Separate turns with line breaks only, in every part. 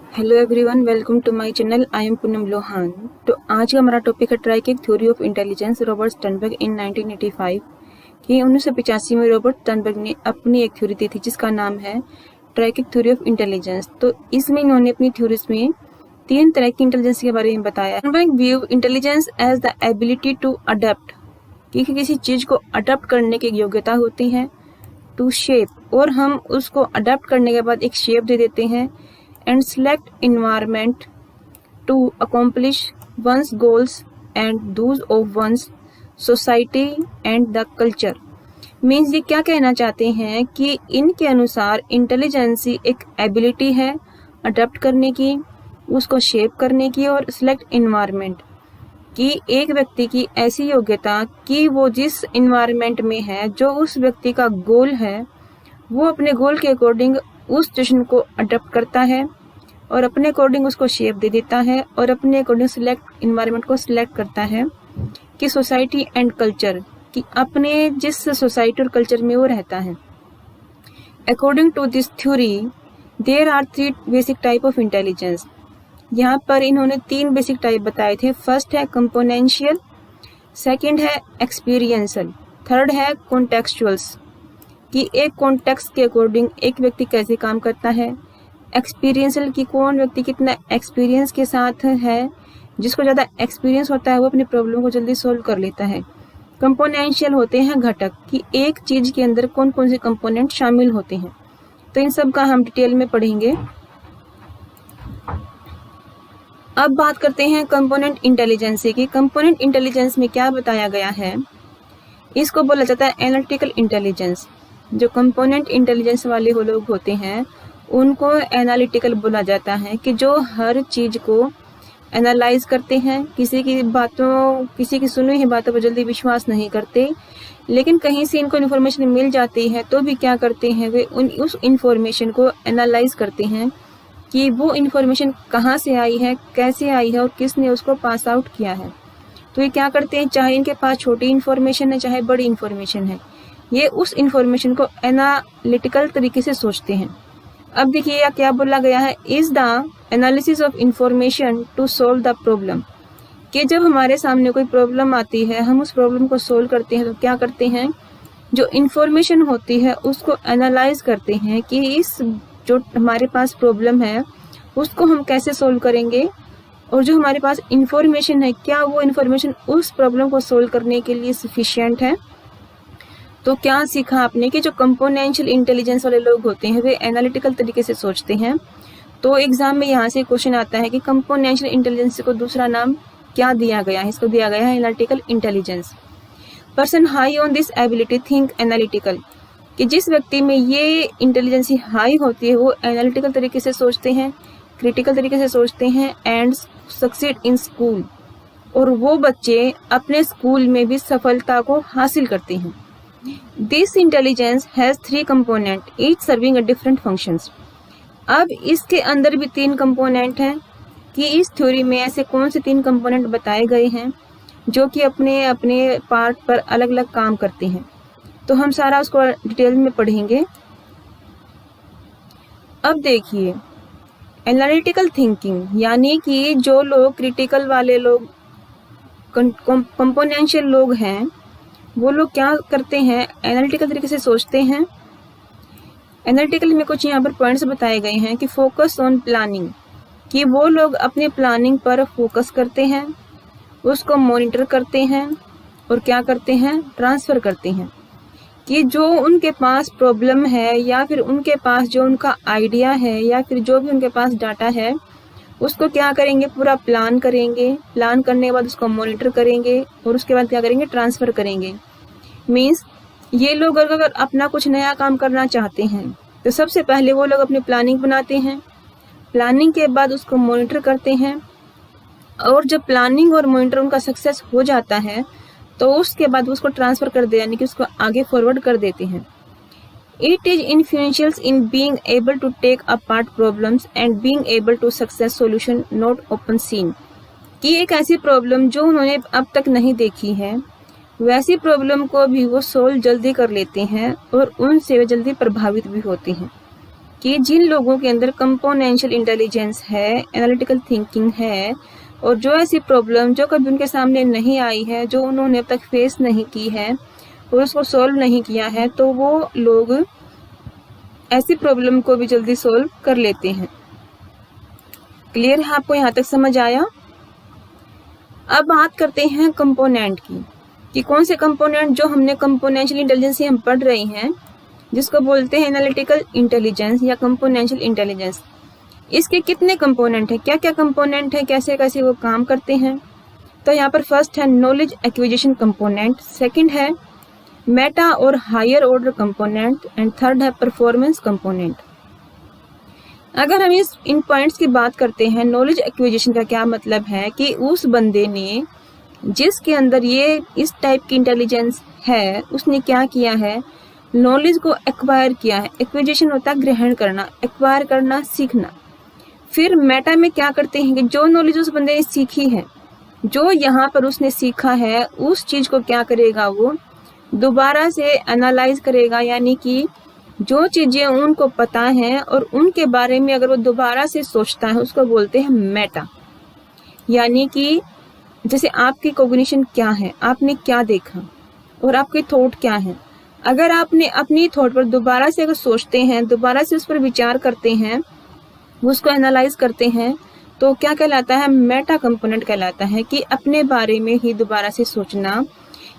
Hello everyone, welcome to my channel. I am Poonam Lohan. तो आज का हमारा टॉपिक है triarchic theory of intelligence, Robert Sternberg in 1985 कि 1985 में रॉबर्ट स्टर्नबर्ग ने अपनी एक थ्योरी दी थी जिसका नाम है ट्राइकिक थ्योरी ऑफ इंटेलिजेंस। तो इसमें इन्होंने अपनी थ्योरीज में 3 तरह की इंटेलिजेंस के बारे में बताया। Sternberg view intelligence as the ability to adapt, कि किसी चीज को अडेप्ट करने की योग्यता होती है, टू शेप, और हम उसको अडेप्ट करने के बाद एक शेप दे देते हैं, and select environment to accomplish one's goals and those of one's society and the culture। Means ये क्या कहना चाहते हैं कि इनके अनुसार इंटेलिजेंसी एक एबिलिटी है अडेप्ट करने की, उसको शेप करने की, और सिलेक्ट इन्वायरमेंट कि एक व्यक्ति की ऐसी योग्यता कि वो जिस इन्वायरमेंट में है, जो उस व्यक्ति का गोल है, वो अपने गोल के अकॉर्डिंग उस सिचुएशन को अडेप्ट करता है और अपने अकॉर्डिंग उसको शेप दे देता है और अपने अकॉर्डिंग सिलेक्ट इन्वायरमेंट को सिलेक्ट करता है कि सोसाइटी एंड कल्चर, कि अपने जिस सोसाइटी और कल्चर में वो रहता है। According to this theory there are 3 basic type of intelligence. यहाँ पर इन्होंने 3 बेसिक टाइप बताए थे। फर्स्ट है कंपोनेंशियल, सेकंड है एक्सपीरियंशियल, थर्ड है कॉन्टेक्चुअल्स, कि एक कॉन्टेक्स्ट के अकॉर्डिंग एक व्यक्ति कैसे काम करता है। एक्सपीरियंशियल की कौन व्यक्ति कितना एक्सपीरियंस के साथ है, जिसको ज़्यादा एक्सपीरियंस होता है वो अपनी प्रॉब्लम को जल्दी सॉल्व कर लेता है। कंपोनेंशियल होते हैं घटक, कि एक चीज के अंदर कौन कौन से कंपोनेंट शामिल होते हैं। तो इन सब का हम डिटेल में पढ़ेंगे। अब बात करते हैं कंपोनेंट इंटेलिजेंस की। कंपोनेंट इंटेलिजेंस में क्या बताया गया है, इसको बोला जाता है एनालिटिकल इंटेलिजेंस। जो कंपोनेंट इंटेलिजेंस वाले वो लोग होते हैं उनको एनालिटिकल बोला जाता है, कि जो हर चीज को एनालाइज करते हैं, किसी की सुनी हुई बातों पर जल्दी विश्वास नहीं करते, लेकिन कहीं से इनको इन्फॉर्मेशन मिल जाती है तो भी क्या करते हैं, वे उस इन्फॉर्मेशन को एनालाइज करते हैं कि वो इन्फॉर्मेशन कहाँ से आई है, कैसे आई है और किसने उसको पास आउट किया है। तो ये क्या करते हैं, चाहे इनके पास छोटी इन्फॉर्मेशन है चाहे बड़ी इन्फॉर्मेशन है, ये उस इन्फॉर्मेशन को एनालिटिकल तरीके से सोचते हैं। अब देखिए क्या बोला गया है, is the analysis of information to solve the problem, कि जब हमारे सामने कोई प्रॉब्लम आती है, हम उस प्रॉब्लम को सोल्व करते हैं तो क्या करते हैं, जो इंफॉर्मेशन होती है उसको एनालाइज करते हैं कि इस जो हमारे पास प्रॉब्लम है उसको हम कैसे सोल्व करेंगे, और जो हमारे पास इंफॉर्मेशन है क्या वो इंफॉर्मेशन उस प्रॉब्लम को सोल्व करने के लिए सफिशिएंट है। तो क्या सीखा आपने कि जो कंपोनेंशियल इंटेलिजेंस वाले लोग होते हैं वे एनालिटिकल तरीके से सोचते हैं। तो एग्जाम में यहाँ से क्वेश्चन आता है कि कंपोनेंशियल इंटेलिजेंस को दूसरा नाम क्या दिया गया है, इसको दिया गया है analytical intelligence. Person high on this ability think analytical, कि जिस व्यक्ति में ये इंटेलिजेंसी हाई होती है वो एनालिटिकल तरीके से सोचते हैं, क्रिटिकल तरीके से सोचते हैं, एंड सक्सीड इन स्कूल, और वो बच्चे अपने स्कूल में भी सफलता को हासिल करते हैं। This intelligence has 3 components, each serving a different functions। अब इसके अंदर भी 3 कंपोनेंट हैं, कि इस थ्योरी में ऐसे कौन से 3 कंपोनेंट बताए गए हैं जो कि अपने अपने पार्ट पर अलग अलग काम करते हैं। तो हम सारा उसको डिटेल में पढ़ेंगे। अब देखिए एनालिटिकल थिंकिंग, यानी कि जो लोग क्रिटिकल वाले लोग, कंपोनेंशियल लोग हैं, वो लोग क्या करते हैं, एनालिटिकल तरीके से सोचते हैं। एनालिटिकल में कुछ यहाँ पर पॉइंट्स बताए गए हैं कि फोकस ऑन प्लानिंग, कि वो लोग अपने प्लानिंग पर फोकस करते हैं, उसको मॉनिटर करते हैं और क्या करते हैं, ट्रांसफर करते हैं। कि जो उनके पास प्रॉब्लम है या फिर उनके पास जो उनका आइडिया है या फिर जो भी उनके पास डाटा है उसको क्या करेंगे, पूरा प्लान करेंगे, प्लान करने के बाद उसको मॉनिटर करेंगे और उसके बाद क्या करेंगे, ट्रांसफर करेंगे। मीन्स ये लोग अगर अपना कुछ नया काम करना चाहते हैं तो सबसे पहले वो लोग अपनी प्लानिंग बनाते हैं, प्लानिंग के बाद उसको मॉनिटर करते हैं, और जब प्लानिंग और मॉनिटर उनका सक्सेस हो जाता है तो उसके बाद उसको ट्रांसफर कर दे, यानी कि उसको आगे फॉरवर्ड कर देते हैं। It is influential in being able to take apart problems and being able to success solution not often seen, कि एक ऐसी प्रॉब्लम जो उन्होंने अब तक नहीं देखी है वैसी प्रॉब्लम को भी वो सोल्व जल्दी कर लेते हैं और उनसे वे जल्दी प्रभावित भी होते हैं। कि जिन लोगों के अंदर कंपोनेंशियल इंटेलिजेंस है, एनालिटिकल थिंकिंग है, और जो ऐसी प्रॉब्लम जो कभी उनके सामने नहीं आई है, जो उन्होंने अब तक फेस नहीं की है और उसको सॉल्व नहीं किया है, तो वो लोग ऐसी प्रॉब्लम को भी जल्दी सॉल्व कर लेते हैं। क्लियर है आपको? यहाँ तक समझ आया? अब बात करते हैं कंपोनेंट की, कि कौन से कंपोनेंट जो हमने कंपोनेंशियल इंटेलिजेंस हम पढ़ रहे हैं, जिसको बोलते हैं एनालिटिकल इंटेलिजेंस या कंपोनेंशियल इंटेलिजेंस। इसके कितने कंपोनेंट हैं, क्या क्या कंपोनेंट है, कैसे कैसे वो काम करते हैं। तो यहाँ पर फर्स्ट है नॉलेज एक्विजिशन कंपोनेंट, सेकंड है मेटा और higher order component, and third है परफॉर्मेंस कंपोनेंट। अगर हम इन पॉइंट्स की बात करते हैं, नॉलेज एक्विजिशन का क्या मतलब है कि उस बंदे ने जिसके अंदर ये इस टाइप की इंटेलिजेंस है, उसने क्या किया है, नॉलेज को एक्वायर किया है। एक्विजिशन होता है ग्रहण करना, एक्वायर करना, सीखना। फिर मेटा में क्या करते हैं कि जो नॉलेज उस बंदे ने सीखी है, जो यहाँ पर उसने सीखा है, उस चीज को क्या करेगा, वो दोबारा से एनालाइज करेगा, यानी कि जो चीजें उनको पता है और उनके बारे में अगर वो दोबारा से सोचता है, उसको बोलते हैं मेटा। यानी कि जैसे आपकी कॉग्निशन क्या है, आपने क्या देखा और आपके थॉट क्या है, अगर आपने अपनी थॉट पर दोबारा से अगर सोचते हैं, दोबारा से उस पर विचार करते हैं, उसको एनालाइज करते हैं, तो क्या कहलाता है, मेटा कंपोनेंट कहलाता है। कि अपने बारे में ही दोबारा से सोचना,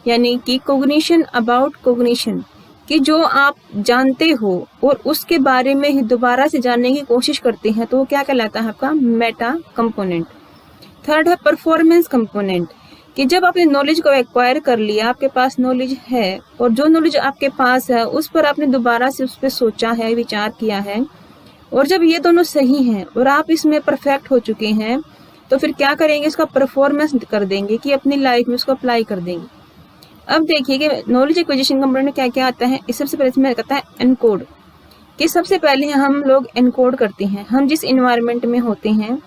यानी कि कॉग्निशन अबाउट कॉग्निशन, कि जो आप जानते हो और उसके बारे में ही दोबारा से जानने की कोशिश करते हैं, तो वो क्या कहलाता है, आपका मेटा कंपोनेंट। थर्ड है परफॉर्मेंस कंपोनेंट, कि जब आपने नॉलेज को एक्वायर कर लिया, आपके पास नॉलेज है और जो नॉलेज आपके पास है उस पर आपने दोबारा से उस पर सोचा है, विचार किया है, और जब ये दोनों सही हैं और आप इसमें परफेक्ट हो चुके हैं, तो फिर क्या करेंगे, इसका परफॉर्मेंस कर देंगे, कि अपनी लाइफ में उसको अप्लाई कर देंगे। अब देखिए कि नॉलेज एक्विजिशन कंपोनेंट में क्या क्या आता है। इस सबसे पहले इसमें कहता है एनकोड, कि सबसे पहले हम लोग एनकोड करते हैं। हम जिस इन्वायरमेंट में होते हैं,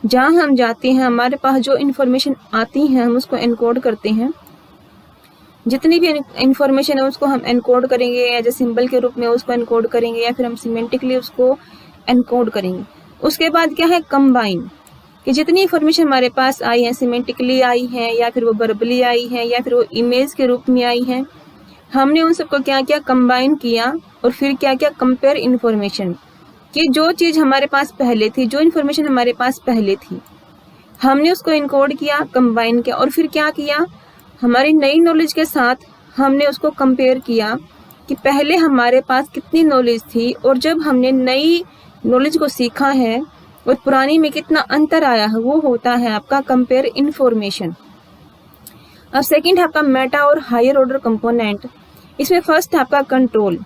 जहाँ हम जाते हैं, हमारे पास जो इन्फॉर्मेशन आती है, हम उसको एनकोड करते हैं। जितनी भी इन्फॉर्मेशन है उसको हम एनकोड करेंगे, या जैसे सिंबल के रूप में उसको एनकोड करेंगे, या फिर हम सिमेंटिकली उसको एनकोड करेंगे। उसके बाद क्या है, कंबाइन, कि जितनी इन्फॉर्मेशन हमारे पास आई है, सिमेंटिकली आई है, या फिर वो वर्बली आई है, या फिर वो इमेज के रूप में आई है, हमने उन सबको क्या किया, कंबाइन किया। और फिर क्या किया, कंपेयर इन्फॉर्मेशन, कि जो चीज हमारे पास पहले थी, जो इन्फॉर्मेशन हमारे पास पहले थी, हमने उसको इनकोड किया, कंबाइन किया, और फिर क्या किया, हमारी नई नॉलेज के साथ हमने उसको कंपेयर किया कि पहले हमारे पास कितनी नॉलेज थी और जब हमने नई नॉलेज को सीखा है और पुरानी में कितना अंतर आया है, वो होता है आपका कंपेयर इन्फॉर्मेशन। अब सेकंड है आपका मेटा और हायर ऑर्डर कंपोनेंट। इसमें फर्स्ट है आपका कंट्रोल,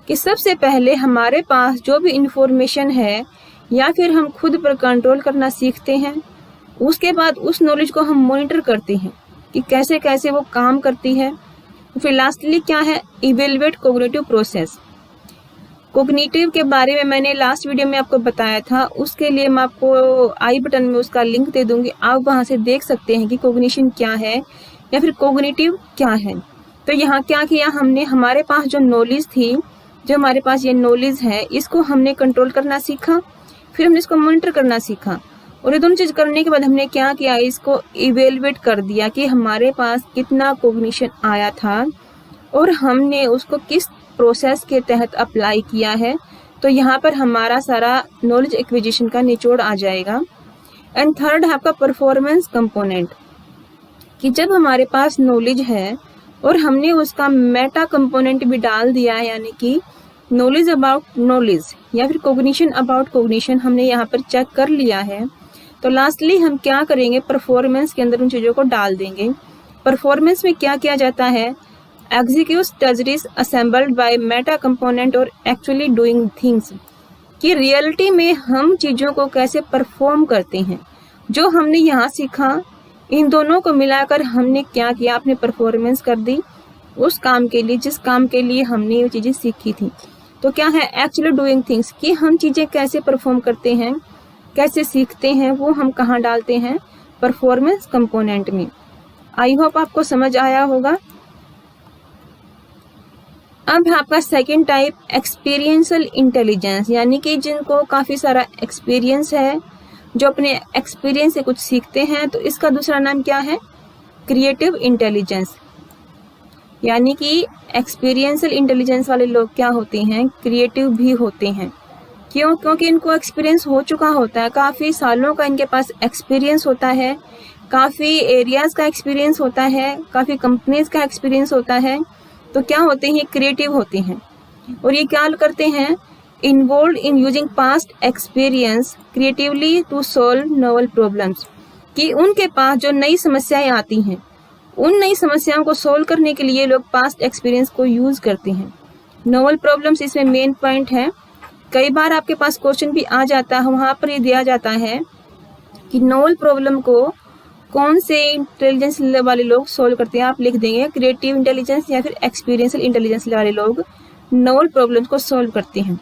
कि सबसे पहले हमारे पास जो भी इंफॉर्मेशन है या फिर हम खुद पर कंट्रोल करना सीखते हैं, उसके बाद उस नॉलेज को हम मॉनिटर करते हैं कि कैसे कैसे वो काम करती है। फिर लास्टली क्या है, इवेल्युएट कॉग्निटिव प्रोसेस। कॉग्निटिव के बारे में मैंने लास्ट वीडियो में आपको बताया था, उसके लिए मैं आपको आई बटन में उसका लिंक दे दूंगी, आप वहां से देख सकते हैं कि कॉग्निशन क्या है या फिर कॉग्निटिव क्या है। तो यहाँ क्या किया हमने, हमारे पास जो नॉलेज थी, जो हमारे पास ये नॉलेज है, इसको हमने कंट्रोल करना सीखा, फिर हमने इसको मॉनिटर करना सीखा, और ये दोनों चीज करने के बाद हमने क्या किया, इसको इवेल्युएट कर दिया कि हमारे पास कितना कॉग्निशन आया था और हमने उसको किस प्रोसेस के तहत अप्लाई किया है। तो यहाँ पर हमारा सारा नॉलेज एक्विजिशन का निचोड़ आ जाएगा। एंड थर्ड है आपका परफॉर्मेंस कंपोनेंट, कि जब हमारे पास नॉलेज है और हमने उसका मेटा कंपोनेंट भी डाल दिया है, यानी कि नॉलेज अबाउट नॉलेज या फिर कॉग्निशन अबाउट कॉग्निशन हमने यहाँ पर चेक कर लिया है, तो लास्टली हम क्या करेंगे, परफॉर्मेंस के अंदर उन चीज़ों को डाल देंगे। परफॉर्मेंस में क्या किया जाता है, execute strategies assembled by Meta component और एक्चुअली डूइंग थिंग्स, कि रियलिटी में हम चीज़ों को कैसे परफॉर्म करते हैं। जो हमने यहाँ सीखा, इन दोनों को मिलाकर हमने क्या किया, अपने परफॉर्मेंस कर दी उस काम के लिए जिस काम के लिए हमने ये चीज़ें सीखी थी। तो क्या है, एक्चुअली डूइंग थिंग्स, कि हम चीज़ें कैसे परफॉर्म करते हैं, कैसे सीखते हैं, वो हम कहाँ डालते हैं, परफॉर्मेंस कंपोनेंट में। आई होप आपको समझ आया होगा। अब है आपका सेकंड टाइप एक्सपीरियंशियल इंटेलिजेंस, यानी कि जिनको काफ़ी सारा एक्सपीरियंस है, जो अपने एक्सपीरियंस से कुछ सीखते हैं, तो इसका दूसरा नाम क्या है? Creative intelligence. यानी कि एक्सपीरियंशियल इंटेलिजेंस वाले लोग क्या होते हैं? क्रिएटिव भी होते हैं। क्यों? क्योंकि इनको एक्सपीरियंस हो चुका होता है, काफ़ी सालों का इनके पास एक्सपीरियंस होता है, काफ़ी एरियाज़ का एक्सपीरियंस होता है, काफ़ी कंपनीज का एक्सपीरियंस होता है। तो क्या होते हैं? क्रिएटिव होते हैं। और ये क्या करते हैं? Involve in using past experience creatively to solve novel problems, कि उनके पास जो नई समस्याएं आती हैं, उन नई समस्याओं को सॉल्व करने के लिए लोग पास्ट एक्सपीरियंस को यूज करते हैं। नोवेल प्रॉब्लम्स इसमें मेन पॉइंट है। कई बार आपके पास क्वेश्चन भी आ जाता है, वहाँ पर ये दिया जाता है कि नोवेल प्रॉब्लम को कौन से इंटेलिजेंस वाले लोग सॉल्व करते हैं। आप लिख देंगे क्रिएटिव इंटेलिजेंस या फिर एक्सपीरियंशियल इंटेलिजेंस वाले लोग नोवेल प्रॉब्लम्स को सॉल्व करते हैं।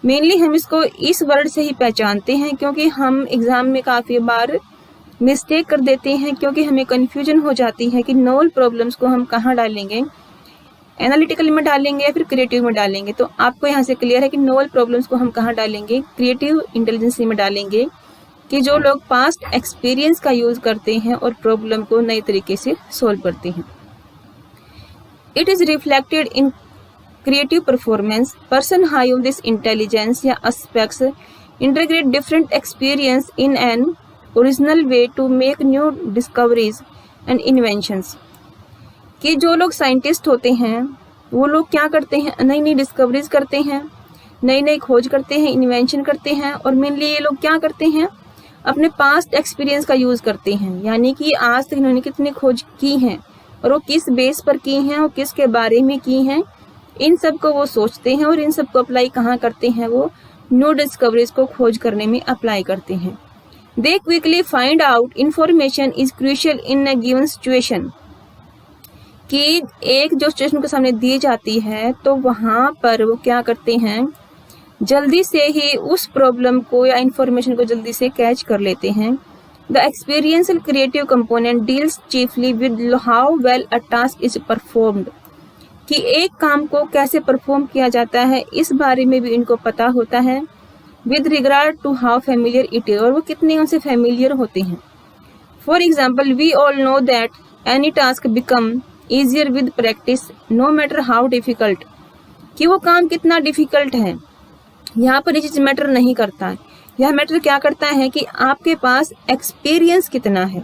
मेनली हम इसको इस वर्ड से ही पहचानते हैं, क्योंकि हम एग्जाम में काफ़ी बार मिस्टेक कर देते हैं, क्योंकि हमें कन्फ्यूजन हो जाती है कि नोवेल प्रॉब्लम्स को हम कहाँ डालेंगे, एनालिटिकल में डालेंगे या फिर क्रिएटिव में डालेंगे। तो आपको यहाँ से क्लियर है कि नोवेल प्रॉब्लम्स को हम कहाँ डालेंगे? क्रिएटिव इंटेलिजेंस में डालेंगे, कि जो लोग पास्ट एक्सपीरियंस का यूज करते हैं और प्रॉब्लम को नए तरीके से सॉल्व करते हैं। It is reflected in creative performance. Person high on this intelligence या aspects integrate different experience in an original way to make new discoveries and inventions. कि जो लोग साइंटिस्ट होते हैं वो लोग क्या करते हैं? नई नई डिस्कवरीज करते हैं, नई नई खोज करते हैं, इन्वेंशन करते हैं। और मेनली ये लोग क्या करते हैं? अपने पास्ट एक्सपीरियंस का यूज करते हैं, यानी कि आज तक इन्होंने कितनी खोज की हैं और वो किस बेस पर की हैं और किसके बारे में की हैं, इन सब को वो सोचते हैं और इन सब को अप्लाई कहाँ करते हैं? वो न्यू डिस्कवरीज को खोज करने में अप्लाई करते हैं। दे quickly find out information is crucial in a given situation, कि एक जो सिचुएशन के सामने दी जाती है तो वहाँ पर वो क्या करते हैं? जल्दी से ही उस प्रॉब्लम को या इंफॉर्मेशन को जल्दी से कैच कर लेते हैं। The experiential creative component deals chiefly with how well a task is performed, कि एक काम को कैसे परफॉर्म किया जाता है इस बारे में भी इनको पता होता है। With regard to how familiar it is, और वो कितने उनसे फेमिलियर होते हैं। For example, we all know that any task become easier with practice no matter how difficult, कि वो काम कितना डिफिकल्ट है, यहाँ पर ये चीज मैटर नहीं करता है। यह मैटर क्या करता है कि आपके पास एक्सपीरियंस कितना है,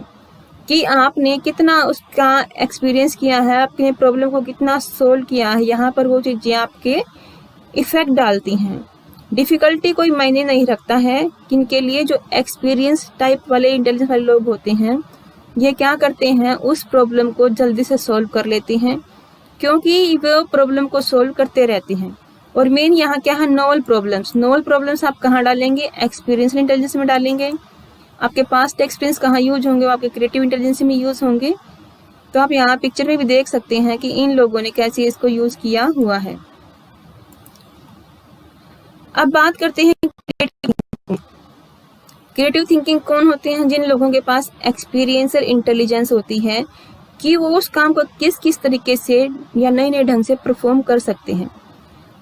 कि आपने कितना उसका एक्सपीरियंस किया है, आपने प्रॉब्लम को कितना सोल्व किया है। यहाँ पर वो चीजें आपके इफेक्ट डालती हैं। डिफिकल्टी कोई मायने नहीं रखता है। किनके लिए? जो एक्सपीरियंस टाइप वाले इंटेलिजेंस वाले लोग होते हैं, ये क्या करते हैं? उस प्रॉब्लम को जल्दी से सॉल्व कर लेते हैं, क्योंकि वो प्रॉब्लम को सॉल्व करते रहते हैं। और मेन यहाँ क्या है? Novel problems. नोवेल प्रॉब्लम्स आप कहाँ डालेंगे? एक्सपीरियंस इंटेलिजेंस में डालेंगे। आपके पास्ट एक्सपीरियंस कहाँ यूज होंगे? वो आपके क्रिएटिव इंटेलिजेंस में यूज होंगे। तो आप यहाँ पिक्चर में भी देख सकते हैं कि इन लोगों ने कैसे इसको यूज किया हुआ है। अब बात करते हैं क्रिएटिव थिंकिंग कौन होते हैं? जिन लोगों के पास एक्सपीरियंशियल इंटेलिजेंस होती है, कि वो उस काम को किस किस तरीके से या नए नए ढंग से परफॉर्म कर सकते हैं।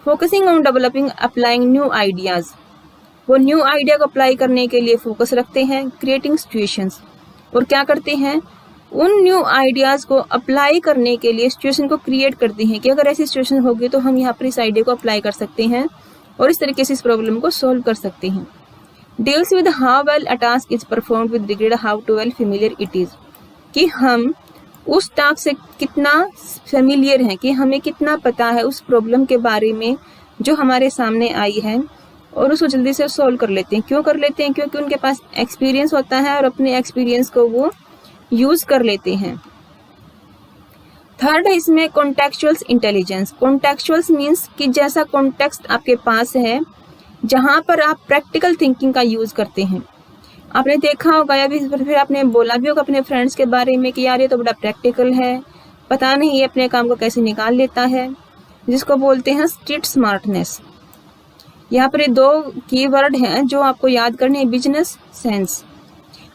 Focusing on developing applying new ideas, वो न्यू आइडिया को अप्लाई करने के लिए फोकस रखते हैं। क्रिएटिंग सिचुएशंस, और क्या करते हैं? उन न्यू आइडियाज को अप्लाई करने के लिए सिचुएशन को क्रिएट करते हैं, कि अगर ऐसी सिचुएशन होगी तो हम यहाँ पर इस आइडिया को अप्लाई कर सकते हैं और इस तरीके से इस प्रॉब्लम को सॉल्व कर सकते हैं। Deals with how well a task is performed with regard how to well familiar it is, कि हम उस टास्क से कितना फेमिलियर हैं, कि हमें कितना पता है उस प्रॉब्लम के बारे में जो हमारे सामने आई है, और उसको जल्दी से सॉल्व कर लेते हैं। क्यों कर लेते हैं? क्योंकि उनके पास एक्सपीरियंस होता है और अपने एक्सपीरियंस को वो यूज कर लेते हैं। थर्ड है इसमें कॉन्टेक्चुअल्स इंटेलिजेंस। कॉन्टेक्चुअल्स मीन्स कि जैसा कॉन्टेक्स्ट आपके पास है, जहाँ पर आप प्रैक्टिकल थिंकिंग का यूज करते हैं। आपने देखा होगा या फिर आपने बोला भी होगा अपने फ्रेंड्स के बारे में कि यार ये तो बड़ा प्रैक्टिकल है, पता नहीं ये अपने काम को कैसे निकाल लेता है, जिसको बोलते हैं स्ट्रीट स्मार्टनेस। यहाँ पर ये दो कीवर्ड हैं जो आपको याद करने हैं। बिजनेस सेंस,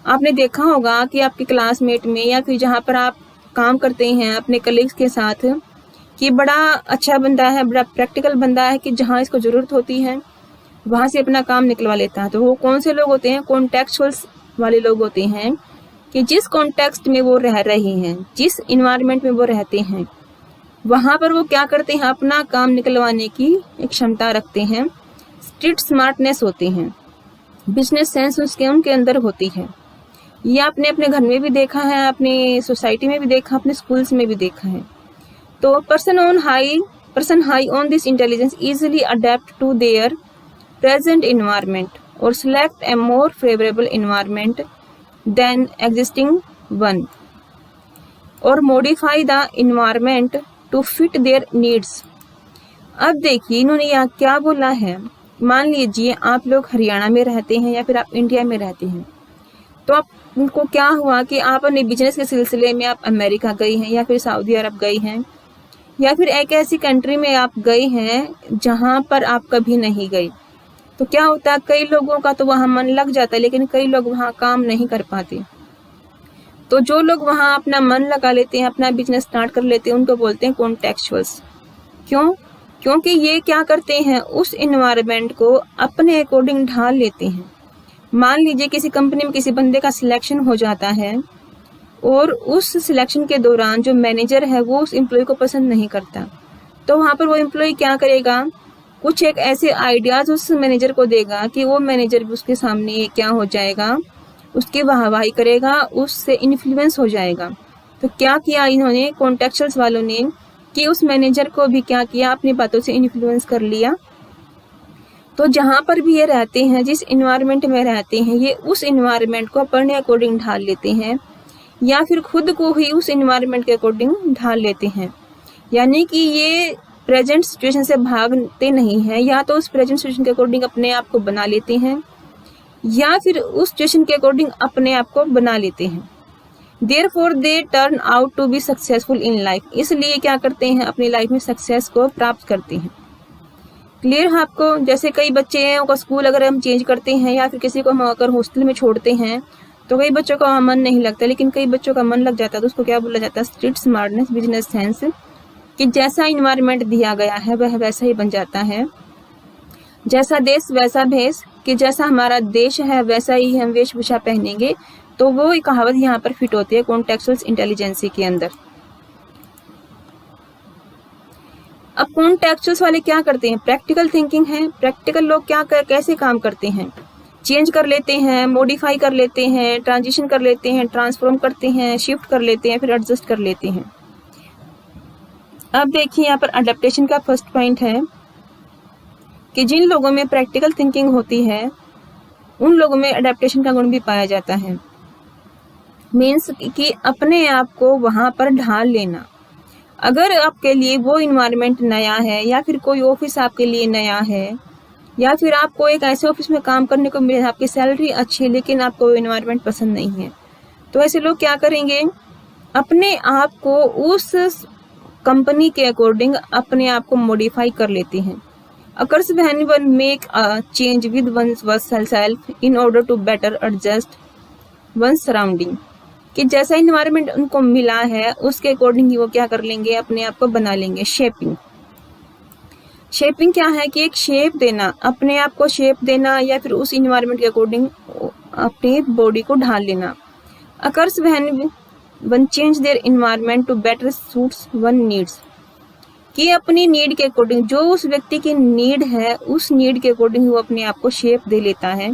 आपने देखा होगा कि आपके क्लासमेट में या फिर जहाँ पर आप काम करते हैं अपने कलीग्स के साथ, कि बड़ा अच्छा बंदा है, बड़ा प्रैक्टिकल बंदा है कि जहाँ इसको ज़रूरत होती है वहाँ से अपना काम निकलवा लेता है। तो वो कौन से लोग होते हैं? कॉन्टेक्चुअल्स वाले लोग होते हैं कि जिस कॉन्टेक्स्ट में वो रह रहे हैं, जिस इन्वायरमेंट में वो रहते हैं, वहाँ पर वो क्या करते हैं? अपना काम निकलवाने की एक क्षमता रखते हैं। स्ट्रीट स्मार्टनेस होते हैं, बिजनेस सेंस उनके अंदर होती है। ये आपने अपने घर में भी देखा है, अपनी सोसाइटी में भी देखा, अपने स्कूल्स में भी देखा है। तो person high on this intelligence easily adapt to their present environment or select a more favorable environment than existing one or modify the environment to fit their needs। अब देखिए इन्होंने यहाँ क्या बोला है। मान लीजिए आप लोग हरियाणा में रहते हैं या फिर आप इंडिया में रहते हैं, तो आपको क्या हुआ कि आप अपने बिजनेस के सिलसिले में आप अमेरिका गई हैं या फिर सऊदी अरब गई हैं या फिर एक ऐसी कंट्री में आप गए हैं जहाँ पर आप कभी नहीं गई। तो क्या होता है, कई लोगों का तो वहाँ मन लग जाता है लेकिन कई लोग वहाँ काम नहीं कर पाते। तो जो लोग वहाँ अपना मन लगा लेते हैं, अपना बिजनेस स्टार्ट कर लेते हैं, उनको बोलते हैं कॉन्टेक्चुअल्स। क्यों? क्योंकि ये क्या करते हैं, उस इन्वायरमेंट को अपने अकॉर्डिंग ढाल लेते हैं। मान लीजिए किसी कंपनी में किसी बंदे का सिलेक्शन हो जाता है और उस सिलेक्शन के दौरान जो मैनेजर है वो उस एम्प्लॉय को पसंद नहीं करता, तो वहाँ पर वो एम्प्लॉय क्या करेगा, कुछ एक ऐसे आइडियाज उस मैनेजर को देगा कि वो मैनेजर भी उसके सामने क्या हो जाएगा, उसकी वाहवाही करेगा, उससे इन्फ्लुएंस हो जाएगा। तो क्या किया इन्होंने कॉन्टेक्चुअल्स वालों ने कि उस मैनेजर को भी क्या किया, अपनी बातों से इन्फ्लुएंस कर लिया। तो जहाँ पर भी ये रहते हैं, जिस इन्वायरमेंट में रहते हैं, ये उस इन्वायरमेंट को अपने अकॉर्डिंग ढाल लेते हैं या फिर खुद को ही उस इन्वायरमेंट के अकॉर्डिंग ढाल लेते हैं। यानी कि ये प्रेजेंट सिचुएशन से भागते नहीं हैं, या तो उस प्रेजेंट सिचुएशन के अकॉर्डिंग अपने आप को बना लेते हैं या फिर उस सिचुएशन के अकॉर्डिंग अपने आप को बना लेते हैं। Therefore they turn out to be successful in life. इसलिए क्या करते हैं, अपनी लाइफ में सक्सेस को प्राप्त करते हैं। क्लियर है आपको? जैसे कई बच्चे हैं, उनका स्कूल अगर हम चेंज करते हैं या फिर किसी को हम अगर हॉस्टल में छोड़ते हैं तो कई बच्चों का मन नहीं लगता, लेकिन कई बच्चों का मन लग जाता है। तो उसको क्या बोला जाता है? स्ट्रीट स्मार्टनेस, बिजनेस सेंस, कि जैसा इन्वायरमेंट दिया गया है वह वैसा ही बन जाता है। जैसा देश वैसा भेष, कि जैसा हमारा देश है वैसा ही हम वेशभूषा पहनेंगे। तो वो एक कहावत यहाँ पर फिट होती है कॉन्टेक्चुअल इंटेलिजेंसी के अंदर। अब कॉन्टेक्चुअल्स वाले क्या करते हैं? प्रैक्टिकल थिंकिंग है। प्रैक्टिकल लोग कैसे काम करते हैं? चेंज कर लेते हैं, मॉडिफाई कर लेते हैं, ट्रांजिशन कर लेते हैं, ट्रांसफॉर्म करते हैं, शिफ्ट कर लेते हैं, फिर एडजस्ट कर लेते हैं। अब देखिए यहाँ पर अडेप्टेशन का फर्स्ट पॉइंट है कि जिन लोगों में प्रैक्टिकल थिंकिंग होती है उन लोगों में अडेप्टेशन का गुण भी पाया जाता है। मीन्स कि अपने आप को वहाँ पर ढाल लेना। अगर आपके लिए वो इन्वायरमेंट नया है या फिर कोई ऑफिस आपके लिए नया है या फिर आपको एक ऐसे ऑफिस में काम करने को मिले, आपकी सैलरी अच्छी है लेकिन आपको वो इन्वायरमेंट पसंद नहीं है, तो ऐसे लोग क्या करेंगे, अपने आप को उस कंपनी के अकॉर्डिंग अपने आप को मॉडिफाई कर लेते हैं। Occurs when one make a change with one's self in order to better adjust one surrounding, कि जैसा इन्वायरमेंट उनको मिला है उसके अकॉर्डिंग ही वो क्या कर लेंगे, अपने आप को बना लेंगे। शेपिंग, शेपिंग क्या है कि एक शेप देना, अपने आप को शेप देना या फिर उस इन्वायरमेंट के अकॉर्डिंग अपने बॉडी को ढाल लेना। Occurs when one change their environment to better suits one needs, कि अपनी नीड के अकॉर्डिंग, जो उस व्यक्ति की नीड है उस नीड के अकॉर्डिंग वो अपने आप को शेप दे लेता है।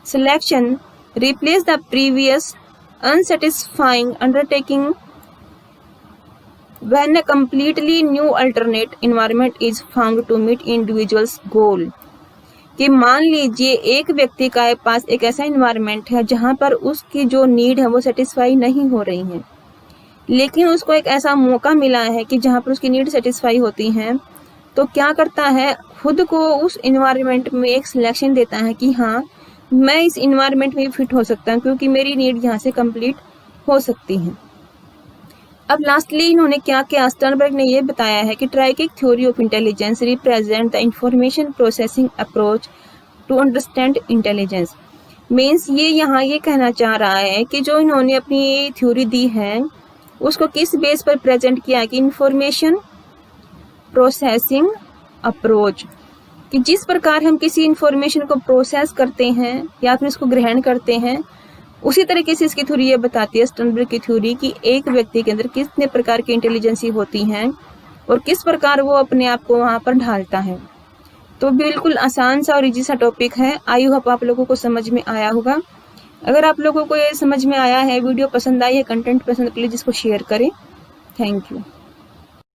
Selection, replace the previous unsatisfying undertaking when a completely new alternate environment is found to meet individual's goal, कि मान लीजिए एक व्यक्ति का पास एक ऐसा इन्वायरमेंट है जहां पर उसकी जो नीड है वो सेटिस्फाई नहीं हो रही है, लेकिन उसको एक ऐसा मौका मिला है कि जहां पर उसकी नीड सेटिस्फाई होती हैं, तो क्या करता है, खुद को उस इन्वायरमेंट में एक सिलेक्शन देता है कि हाँ मैं इस इन्वायरमेंट में फिट हो सकता हूँ क्योंकि मेरी नीड यहाँ से कंप्लीट हो सकती है। अब लास्टली इन्होंने क्या किया, स्टर्नबर्ग ने ये बताया है कि triarchic theory of intelligence represent the information processing approach to understand intelligence. Means ये यहाँ ये कहना चाह रहा है कि जो इन्होंने अपनी थ्योरी दी है उसको किस बेस पर प्रेजेंट किया है कि इंफॉर्मेशन प्रोसेसिंग अप्रोच, कि जिस प्रकार हम किसी इंफॉर्मेशन को प्रोसेस करते हैं या फिर उसको ग्रहण करते हैं, उसी तरीके से इसकी थ्योरी ये बताती है, स्टर्नबर्ग की थ्योरी, कि एक व्यक्ति के अंदर कितने प्रकार की इंटेलिजेंसी होती हैं और किस प्रकार वो अपने आप को वहाँ पर ढालता है। तो बिल्कुल आसान सा और इजी सा टॉपिक है। आई होप आप लोगों को समझ में आया होगा। अगर आप लोगों को ये समझ में आया है, वीडियो पसंद आई है, कंटेंट पसंद, प्लीज इसको शेयर करें। Thank you.